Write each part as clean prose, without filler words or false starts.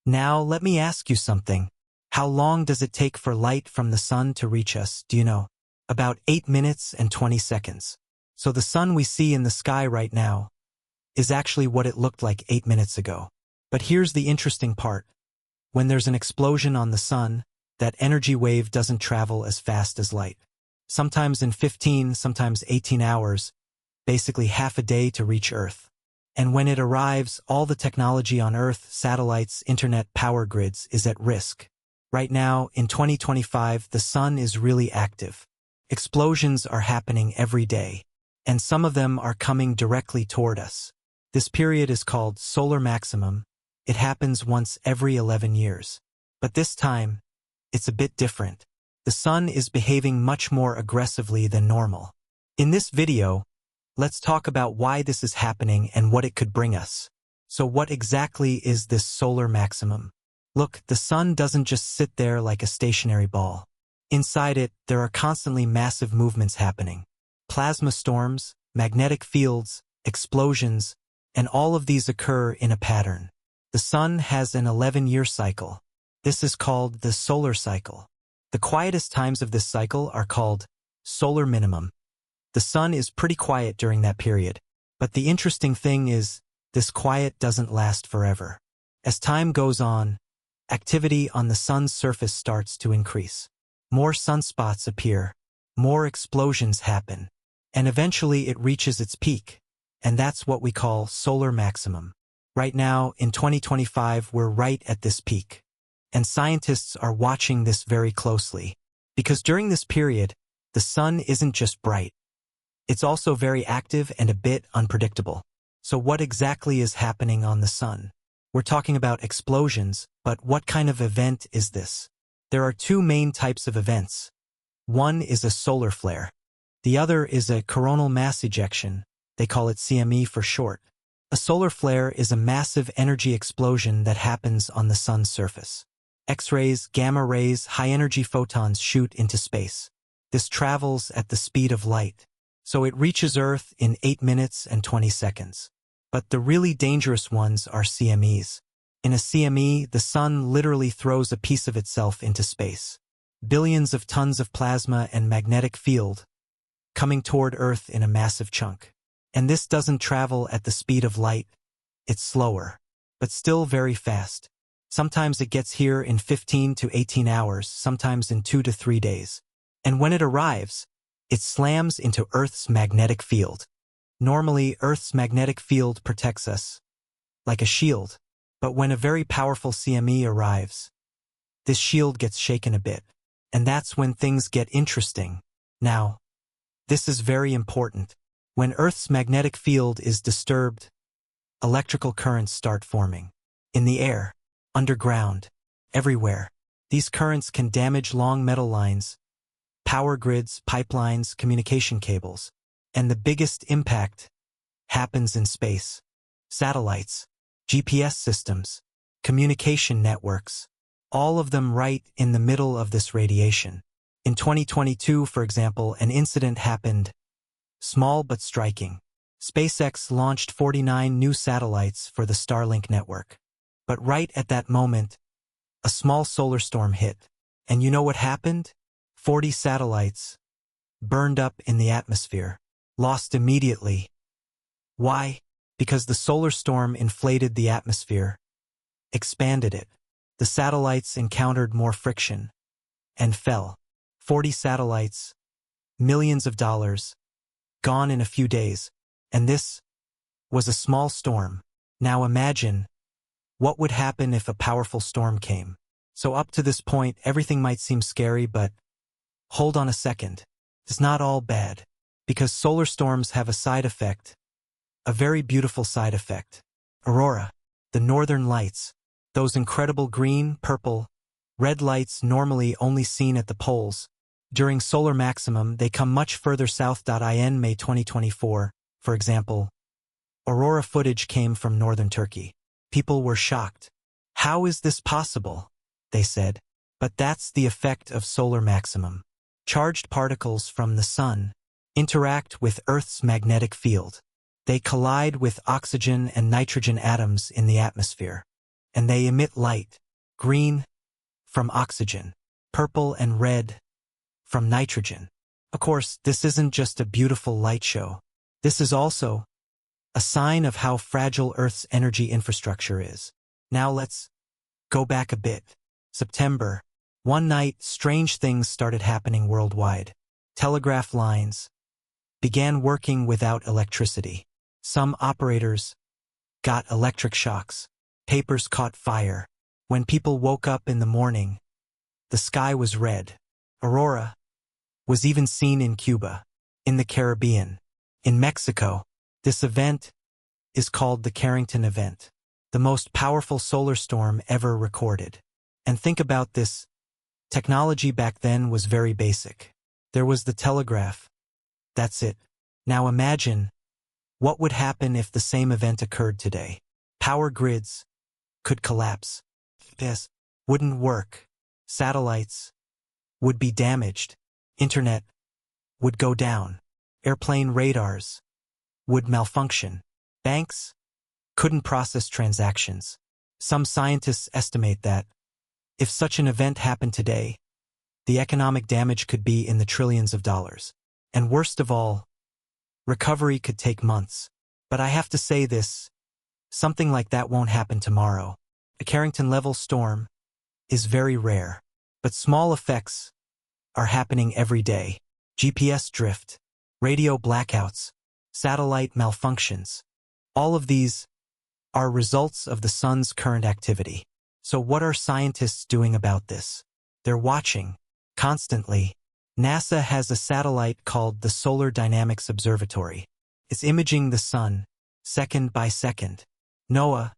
Now, let me ask you something. How long does it take for light from the sun to reach us, do you know? About 8 minutes and 20 seconds. So the sun we see in the sky right now is actually what it looked like 8 minutes ago. But here's the interesting part. When there's an explosion on the sun, that energy wave doesn't travel as fast as light. Sometimes in 15, sometimes 18 hours, basically half a day to reach Earth. And when it arrives, all the technology on Earth, satellites, internet, power grids, is at risk. Right now, in 2025, the sun is really active. Explosions are happening every day, and some of them are coming directly toward us. This period is called solar maximum. It happens once every 11 years. But this time, it's a bit different. The sun is behaving much more aggressively than normal. In this video, let's talk about why this is happening and what it could bring us. So what exactly is this solar maximum? Look, the sun doesn't just sit there like a stationary ball. Inside it, there are constantly massive movements happening. Plasma storms, magnetic fields, explosions, and all of these occur in a pattern. The sun has an 11-year cycle. This is called the solar cycle. The quietest times of this cycle are called solar minimum. The sun is pretty quiet during that period, but the interesting thing is, this quiet doesn't last forever. As time goes on, activity on the sun's surface starts to increase. More sunspots appear, more explosions happen, and eventually it reaches its peak, and that's what we call solar maximum. Right now, in 2025, we're right at this peak. And scientists are watching this very closely, because during this period, the sun isn't just bright. It's also very active and a bit unpredictable. So what exactly is happening on the sun? We're talking about explosions, but what kind of event is this? There are two main types of events. One is a solar flare. The other is a coronal mass ejection. They call it CME for short. A solar flare is a massive energy explosion that happens on the sun's surface. X-rays, gamma rays, high-energy photons shoot into space. This travels at the speed of light, so it reaches Earth in 8 minutes and 20 seconds. But the really dangerous ones are CMEs. In a CME, the sun literally throws a piece of itself into space. Billions of tons of plasma and magnetic field coming toward Earth in a massive chunk. And this doesn't travel at the speed of light. It's slower, but still very fast. Sometimes it gets here in 15 to 18 hours, sometimes in 2 to 3 days. And when it arrives, it slams into Earth's magnetic field. Normally, Earth's magnetic field protects us, like a shield. But when a very powerful CME arrives, this shield gets shaken a bit. And that's when things get interesting. Now, this is very important. When Earth's magnetic field is disturbed, electrical currents start forming. In the air, underground, everywhere. These currents can damage long metal lines, power grids, pipelines, communication cables. And the biggest impact happens in space. Satellites, GPS systems, communication networks, all of them right in the middle of this radiation. In 2022, for example, an incident happened. Small but striking. SpaceX launched 49 new satellites for the Starlink network. But right at that moment, a small solar storm hit. And you know what happened? 40 satellites burned up in the atmosphere, lost immediately. Why? Because the solar storm inflated the atmosphere, expanded it. The satellites encountered more friction and fell. 40 satellites, millions of dollars, gone in a few days. And this was a small storm. Now imagine what would happen if a powerful storm came. So up to this point, everything might seem scary, but hold on a second. It's not all bad, because solar storms have a side effect, a very beautiful side effect. Aurora, the northern lights, those incredible green, purple, red lights normally only seen at the poles. During solar maximum, they come much further south. In May 2024, for example, aurora footage came from northern Turkey. People were shocked. How is this possible? They said. But that's the effect of solar maximum. Charged particles from the sun interact with Earth's magnetic field. They collide with oxygen and nitrogen atoms in the atmosphere. and they emit light. Green from oxygen, purple and red from nitrogen. Of course, this isn't just a beautiful light show. This is also a sign of how fragile Earth's energy infrastructure is. Now let's go back a bit. September. One night, strange things started happening worldwide. Telegraph lines began working without electricity. Some operators got electric shocks. Papers caught fire. When people woke up in the morning, the sky was red. Aurora was even seen in Cuba, in the Caribbean, in Mexico. This event is called the Carrington event, the most powerful solar storm ever recorded. And think about this. Technology back then was very basic. There was the telegraph. That's it. Now imagine what would happen if the same event occurred today. Power grids could collapse. This wouldn't work. Satellites would be damaged. Internet would go down. Airplane radars would malfunction. Banks couldn't process transactions. Some scientists estimate that if such an event happened today, the economic damage could be in the trillions of dollars. And worst of all, recovery could take months. But I have to say this, something like that won't happen tomorrow. A Carrington-level storm is very rare, but small effects are happening every day. GPS drift, radio blackouts, satellite malfunctions. All of these are results of the sun's current activity. So what are scientists doing about this? They're watching constantly. NASA has a satellite called the Solar Dynamics Observatory. It's imaging the sun second by second. NOAA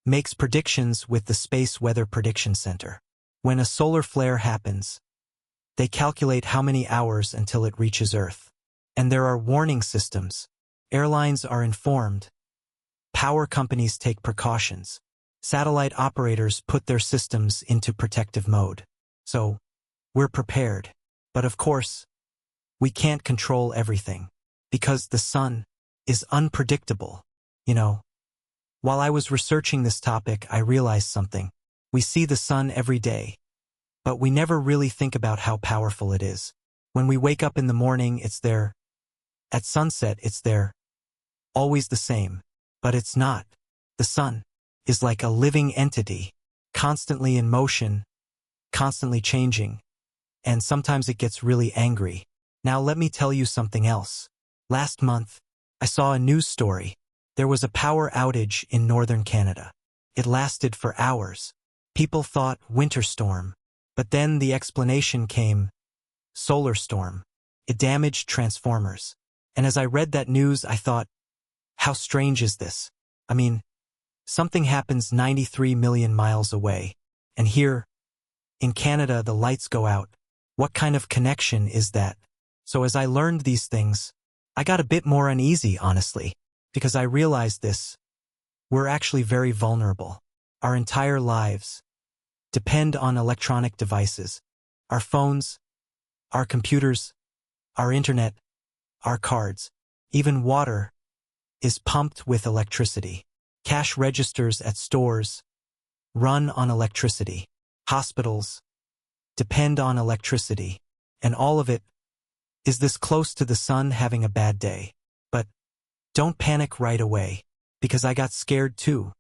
makes predictions with the Space Weather Prediction Center. When a solar flare happens, they calculate how many hours until it reaches Earth. And there are warning systems. Airlines are informed. Power companies take precautions. Satellite operators put their systems into protective mode. So, we're prepared. But of course, we can't control everything. Because the sun is unpredictable. While I was researching this topic, I realized something. We see the sun every day, but we never really think about how powerful it is. When we wake up in the morning, it's there. At sunset, it's there. Always the same. But it's not. The sun is like a living entity, constantly in motion, constantly changing, and sometimes it gets really angry. Now let me tell you something else. Last month, I saw a news story. There was a power outage in northern Canada. It lasted for hours. People thought winter storm, but then the explanation came, solar storm. It damaged transformers. And as I read that news, I thought, how strange is this? I mean, something happens 93 million miles away, and here, in Canada, the lights go out. What kind of connection is that? So as I learned these things, I got a bit more uneasy, honestly, because I realized this. We're actually very vulnerable. Our entire lives depend on electronic devices. Our phones, our computers, our internet, our cards, even water is pumped with electricity. Cash registers at stores run on electricity. Hospitals depend on electricity. And all of it is this close to the sun having a bad day. But don't panic right away, because I got scared too.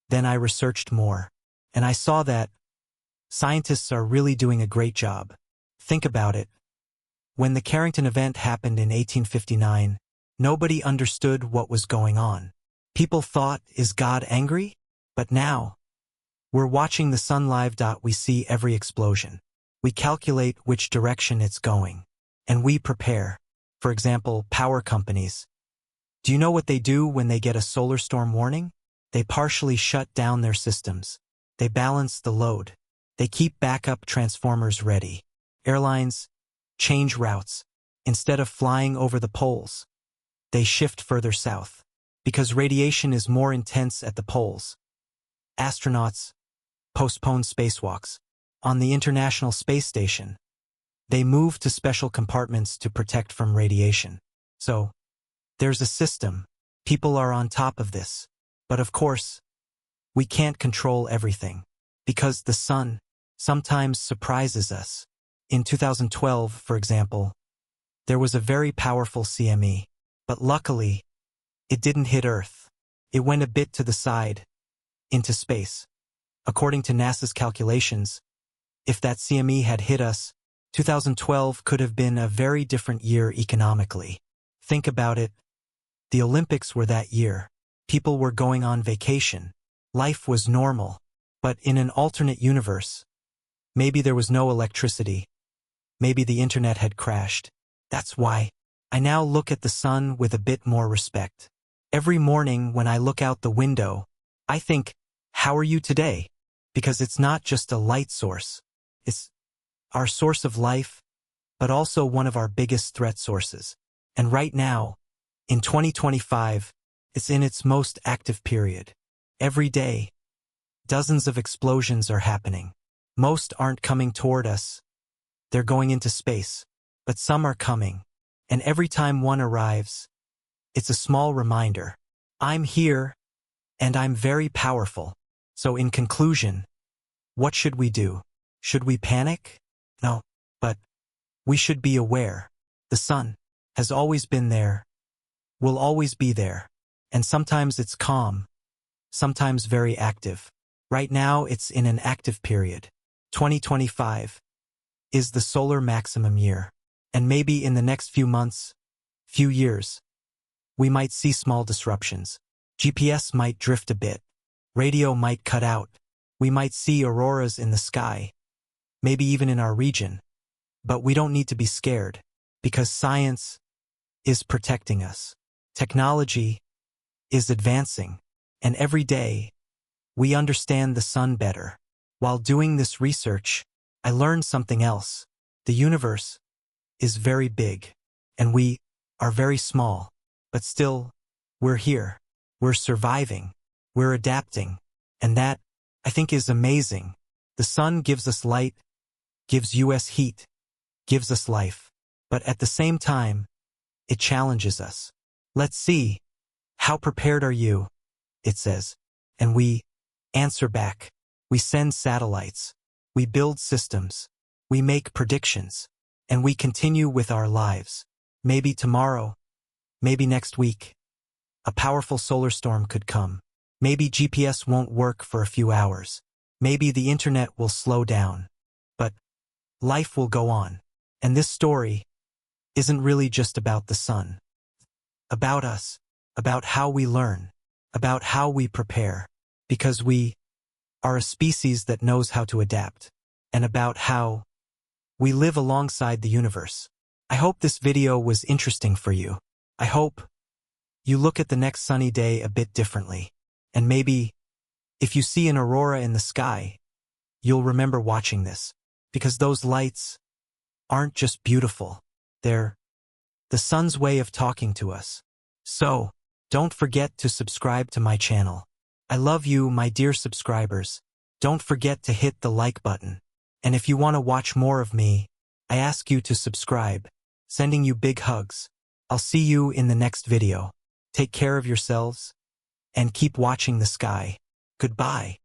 Then I researched more, and I saw that scientists are really doing a great job. Think about it. When the Carrington event happened in 1859, nobody understood what was going on. People thought, is God angry? But now, we're watching the sun live. We see every explosion. We calculate which direction it's going. And we prepare. For example, power companies. Do you know what they do when they get a solar storm warning? They partially shut down their systems. They balance the load. They keep backup transformers ready. Airlines change routes. Instead of flying over the poles, they shift further south. Because radiation is more intense at the poles. Astronauts postpone spacewalks. On the International Space Station, they move to special compartments to protect from radiation. So, there's a system. People are on top of this. But of course, We can't control everything, because the sun sometimes surprises us. In 2012, for example, there was a very powerful CME, but luckily, it didn't hit Earth. It went a bit to the side, into space. According to NASA's calculations, if that CME had hit us, 2012 could have been a very different year economically. Think about it. The Olympics were that year. People were going on vacation. Life was normal. But in an alternate universe, maybe there was no electricity. Maybe the internet had crashed. That's why I now look at the sun with a bit more respect. Every morning when I look out the window, I think, how are you today? Because it's not just a light source. It's our source of life, but also one of our biggest threat sources. And right now, in 2025, it's in its most active period. Every day, dozens of explosions are happening. Most aren't coming toward us. They're going into space, but some are coming. And every time one arrives, it's a small reminder. I'm here, and I'm very powerful. So in conclusion, what should we do? Should we panic? No, but we should be aware. The sun has always been there, will always be there. And sometimes it's calm, sometimes very active. Right now it's in an active period. 2025 is the solar maximum year. And maybe in the next few months, few years, we might see small disruptions. GPS might drift a bit. Radio might cut out. We might see auroras in the sky, maybe even in our region. But we don't need to be scared, because science is protecting us. Technology is advancing, and every day, we understand the sun better. While doing this research, I learned something else. The universe is very big, and we are very small. But still, we're here. We're surviving. We're adapting. And that, I think, is amazing. The sun gives us light, gives us heat, gives us life. But at the same time, it challenges us. Let's see. How prepared are you? It says. And we answer back. We send satellites. We build systems. We make predictions. And we continue with our lives. Maybe tomorrow, maybe next week, a powerful solar storm could come. Maybe GPS won't work for a few hours. Maybe the internet will slow down. But life will go on. And this story isn't really just about the sun. About us. About how we learn. About how we prepare. Because we are a species that knows how to adapt. And about how we live alongside the universe. I hope this video was interesting for you. I hope you look at the next sunny day a bit differently. And maybe, if you see an aurora in the sky, you'll remember watching this. Because those lights aren't just beautiful. They're the sun's way of talking to us. So, don't forget to subscribe to my channel. I love you, my dear subscribers. Don't forget to hit the like button. And if you want to watch more of me, I ask you to subscribe. Sending you big hugs. I'll see you in the next video. Take care of yourselves, and keep watching the sky. Goodbye.